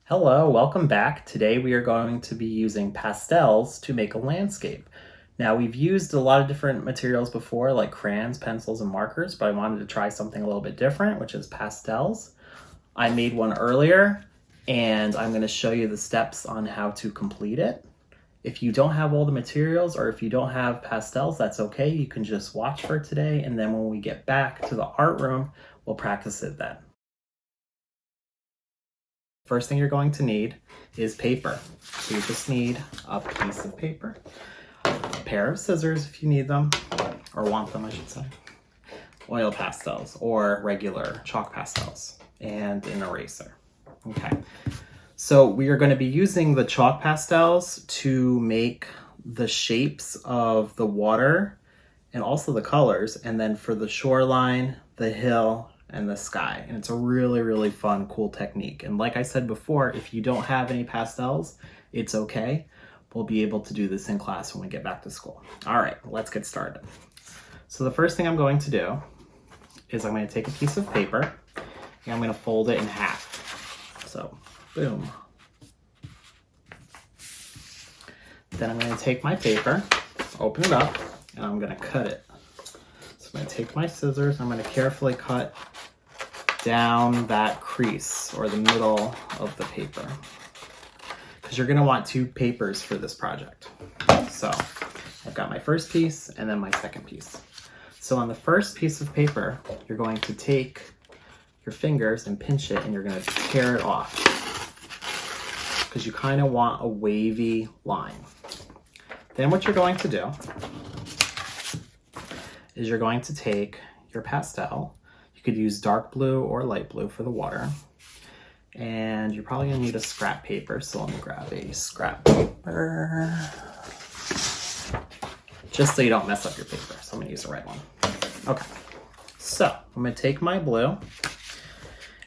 Hello, welcome back. Today we are going to be using pastels to make a landscape. Now we've used a lot of different materials before like crayons, pencils, and markers, but I wanted to try something a little bit different, which is pastels. I made one earlier and I'm going to show you the steps on how to complete it. If you don't have all the materials or if you don't have pastels, that's okay. You can just watch for today, and then when we get back to the art room, we'll practice it then. First thing you're going to need is paper. So you just need a piece of paper, a pair of scissors if you need them, or want them I should say, oil pastels or regular chalk pastels, and an eraser. Okay, so we are going to be using the chalk pastels to make the shapes of the water and also the colors, and then for the shoreline, the hill, and the sky. And it's a really fun, cool technique. And like I said before, if you don't have any pastels, it's okay. We'll be able to do this in class when we get back to school. All right, let's get started. So the first thing I'm going to do is I'm going to take a piece of paper and I'm going to fold it in half. So, boom. Then I'm going to take my paper, open it up, and I'm going to cut it. So I'm going to take my scissors, I'm going to carefully cut down that crease or the middle of the paper, because you're going to want two papers for this project. So I've got my first piece and then my second piece. So on the first piece of paper, you're going to take your fingers and pinch it, and you're going to tear it off because you kind of want a wavy line. Then what you're going to do is you're going to take your pastel. You could use dark blue or light blue for the water. And you're probably gonna need a scrap paper, so let me grab a scrap paper. Just so you don't mess up your paper, so I'm gonna use the right one. Okay, so I'm gonna take my blue,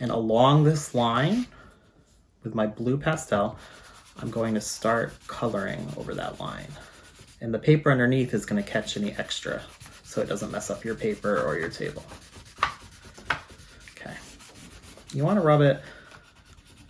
and along this line with my blue pastel, I'm going to start coloring over that line. And the paper underneath is gonna catch any extra, so it doesn't mess up your paper or your table. Okay, you want to rub it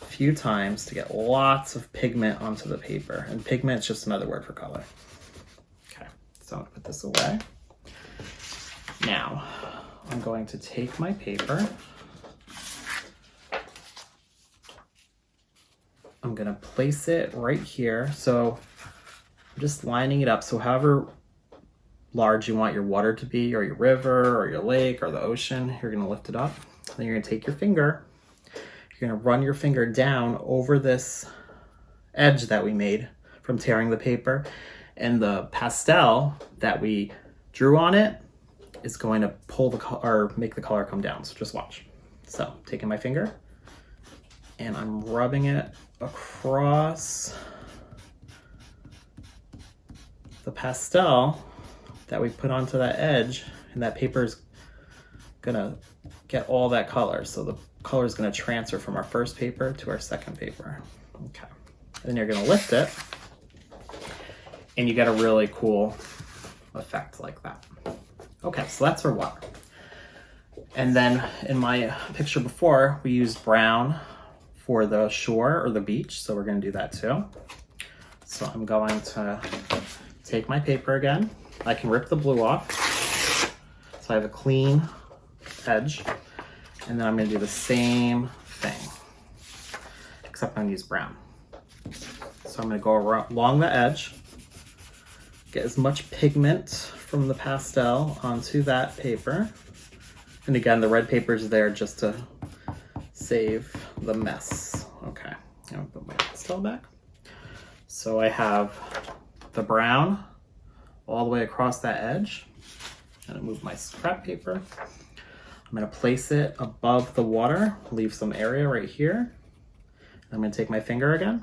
a few times to get lots of pigment onto the paper, and pigment is just another word for color. Okay, so I'm going to put this away. Now, I'm going to take my paper. I'm going to place it right here. So I'm just lining it up, so however large you want your water to be, or your river, or your lake, or the ocean, you're gonna lift it up. Then you're gonna take your finger, you're gonna run your finger down over this edge that we made from tearing the paper, and the pastel that we drew on it is going to pull the color, or make the color come down. So just watch. So taking my finger, and I'm rubbing it across the pastel that we put onto that edge, and that paper is gonna get all that color. So the color is gonna transfer from our first paper to our second paper. Okay, and then you're gonna lift it, and you get a really cool effect like that. Okay, so that's our water. And then in my picture before, we used brown for the shore or the beach, so we're gonna do that too. So I'm going to take my paper again. I can rip the blue off, so I have a clean edge, and then I'm going to do the same thing, except I'm going to use brown. So I'm going to go along the edge, get as much pigment from the pastel onto that paper, and again, the red paper is there just to save the mess. Okay, I'm going to put my pastel back. So I have the brown all the way across that edge. I'm gonna move my scrap paper. I'm gonna place it above the water, leave some area right here. I'm gonna take my finger again.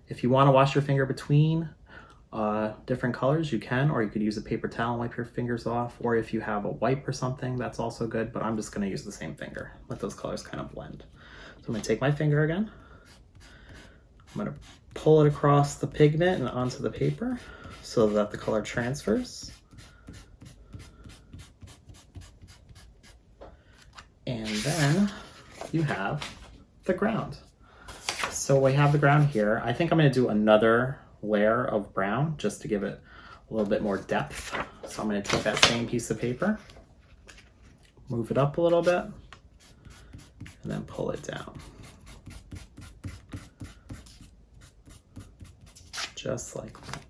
If you wanna wash your finger between different colors, you can, or you could use a paper towel and wipe your fingers off, or if you have a wipe or something, that's also good, but I'm just gonna use the same finger. Let those colors kind of blend. So I'm gonna take my finger again. I'm gonna pull it across the pigment and onto the paper so that the color transfers. And then you have the ground. So we have the ground here. I think I'm going to do another layer of brown just to give it a little bit more depth. So I'm going to take that same piece of paper, move it up a little bit, and then pull it down. Just like that.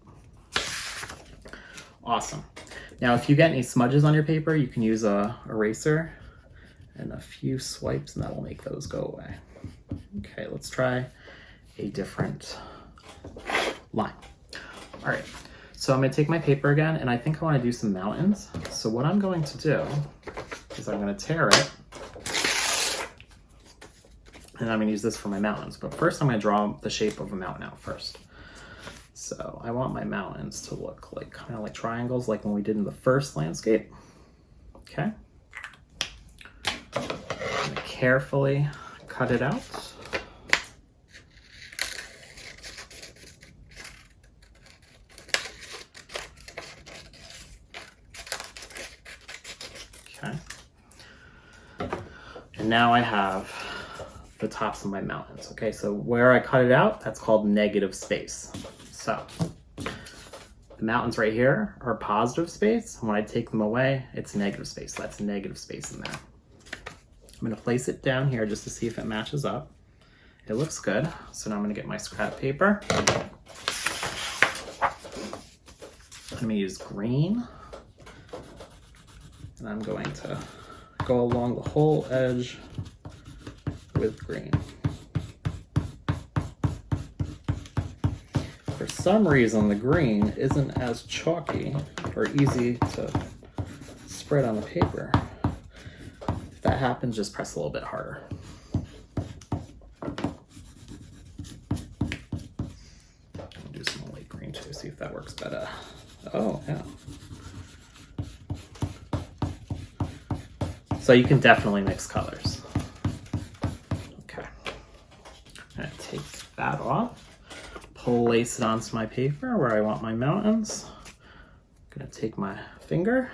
Awesome. Now, if you get any smudges on your paper, you can use a eraser and a few swipes, and that will make those go away. Okay, let's try a different line. All right, so I'm gonna take my paper again, and I think I wanna do some mountains. So what I'm going to do is I'm gonna tear it, and I'm gonna use this for my mountains. But first I'm gonna draw the shape of a mountain out first. So I want my mountains to look like kind of like triangles, like when we did in the first landscape. Okay. I'm gonna carefully cut it out. Okay. And now I have the tops of my mountains. Okay, so where I cut it out, that's called negative space. So the mountains right here are positive space. When I take them away, it's negative space. That's negative space in there. I'm gonna place it down here just to see if it matches up. It looks good. So now I'm gonna get my scrap paper. I'm gonna use green. And I'm going to go along the whole edge with green. For some reason, the green isn't as chalky or easy to spread on the paper. If that happens, just press a little bit harder. I'll do some light green too, see if that works better. Oh, yeah. So you can definitely mix colors. Okay, I'm gonna take that off. Place it onto my paper where I want my mountains. I'm gonna take my finger.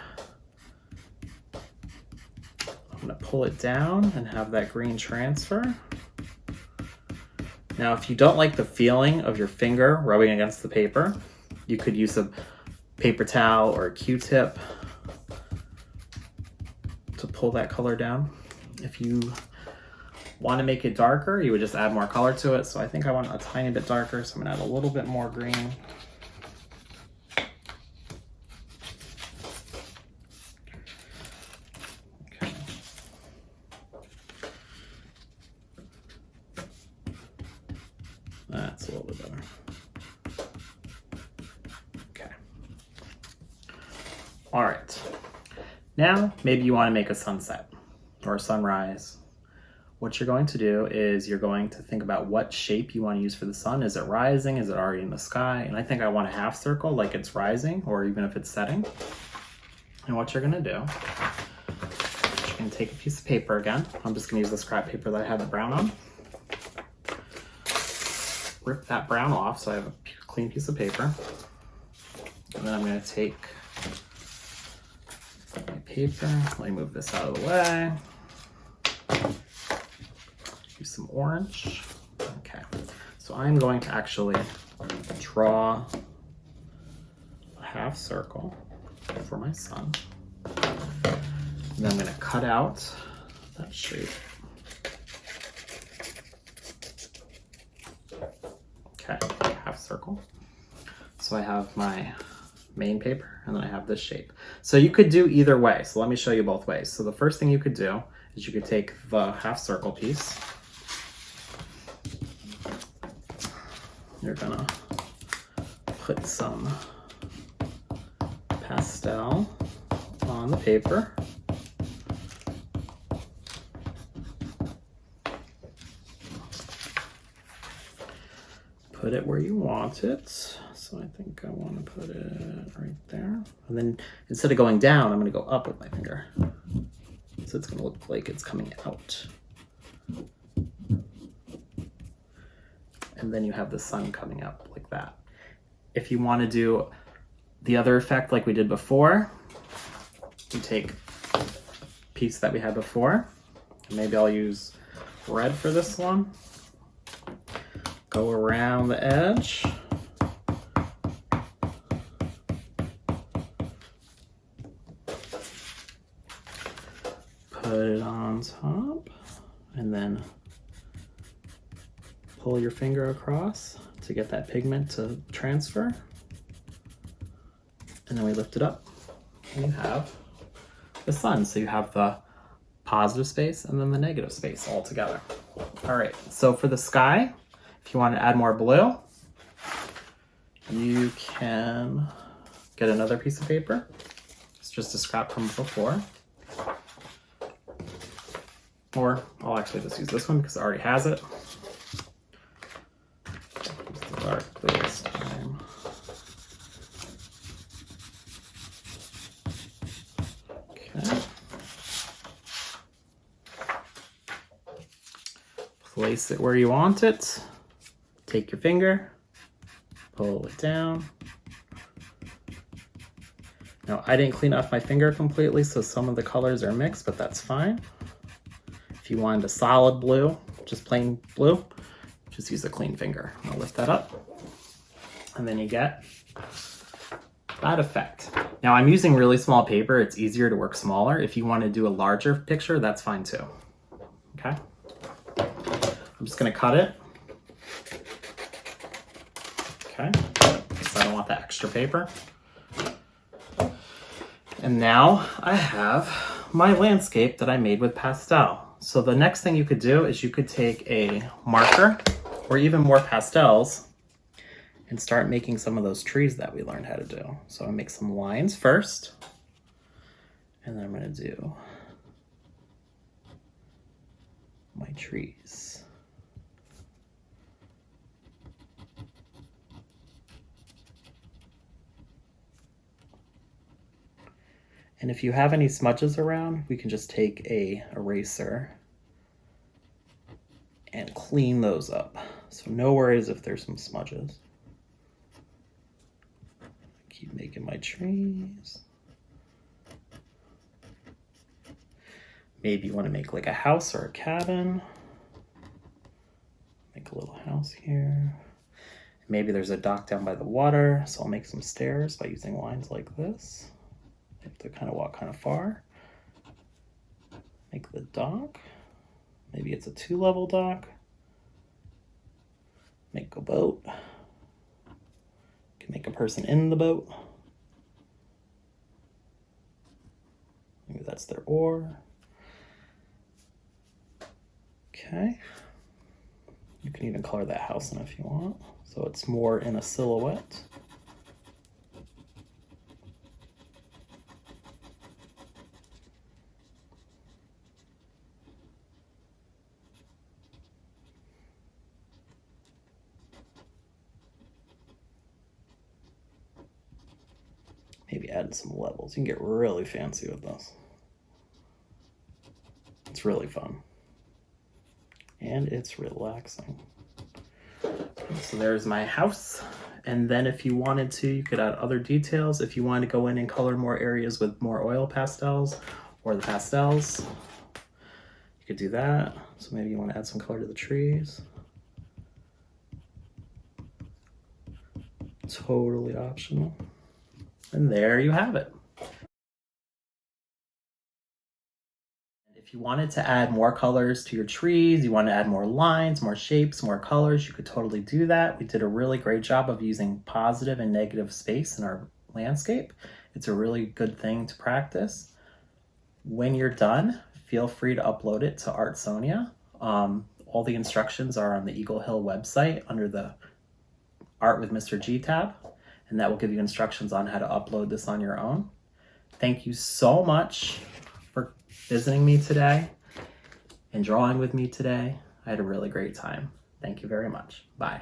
I'm gonna pull it down and have that green transfer. Now, if you don't like the feeling of your finger rubbing against the paper, you could use a paper towel or a Q-tip to pull that color down. If you want to make it darker, you would just add more color to it. So I think I want a tiny bit darker, so I'm gonna add a little bit more green. Okay. That's a little bit better. Okay. All right. Now, maybe you want to make a sunset or a sunrise. What you're going to do is you're going to think about what shape you want to use for the sun. Is it rising? Is it already in the sky? And I think I want a half circle, like it's rising, or even if it's setting. And what you're going to do, you're going to take a piece of paper again. I'm just going to use the scrap paper that I had the brown on. Rip that brown off so I have a clean piece of paper. And then I'm going to take my paper. Let me move this out of the way. Use some orange. Okay, so I'm going to actually draw a half circle for my sun. And then I'm going to cut out that shape. Okay, half circle. So I have my main paper and then I have this shape. So you could do either way. So let me show you both ways. So the first thing you could do is you could take the half circle piece. You're gonna put some pastel on the paper. Put it where you want it. So I think I want to put it right there. And then instead of going down, I'm going to go up with my finger. So it's going to look like it's coming out. And then you have the sun coming up like that. If you want to do the other effect like we did before, you take a piece that we had before. And maybe I'll use red for this one. Go around the edge. Put it on top, and then pull your finger across to get that pigment to transfer. And then we lift it up, and you have the sun. So you have the positive space and then the negative space all together. All right, so for the sky, if you want to add more blue, you can get another piece of paper. It's just a scrap from before. Or I'll actually just use this one because it already has it. Use the dark blue this time. Okay. Place it where you want it. Take your finger, pull it down. Now, I didn't clean off my finger completely, so some of the colors are mixed, but that's fine. If you wanted a solid blue, just plain blue, just use a clean finger. I'll lift that up, and then you get that effect. Now, I'm using really small paper. It's easier to work smaller. If you want to do a larger picture, that's fine too. Okay? I'm just gonna cut it. Okay, because I don't want that extra paper. And now I have my landscape that I made with pastel. So the next thing you could do is you could take a marker or even more pastels and start making some of those trees that we learned how to do. So I make some lines first, and then I'm gonna do my trees. And if you have any smudges around, we can just take a eraser and clean those up. So no worries if there's some smudges. Keep making my trees. Maybe you want to make like a house or a cabin. Make a little house here. Maybe there's a dock down by the water, so I'll make some stairs by using lines like this. You have to kind of walk kind of far. Make the dock. Maybe it's a 2-level dock. Make a boat. You can make a person in the boat. Maybe that's their oar. Okay. You can even color that house in if you want, so it's more in a silhouette. Maybe add some levels. You can get really fancy with this. It's really fun. And it's relaxing. So there's my house. And then if you wanted to, you could add other details. If you wanted to go in and color more areas with more oil pastels or the pastels, you could do that. So maybe you want to add some color to the trees. Totally optional. And there you have it. If you wanted to add more colors to your trees, you want to add more lines, more shapes, more colors, you could totally do that. We did a really great job of using positive and negative space in our landscape. It's a really good thing to practice. When you're done, feel free to upload it to Artsonia. All the instructions are on the Eagle Hill website under the Art with Mr. G tab, and that will give you instructions on how to upload this on your own. Thank you so much for visiting me today and drawing with me today. I had a really great time. Thank you very much. Bye.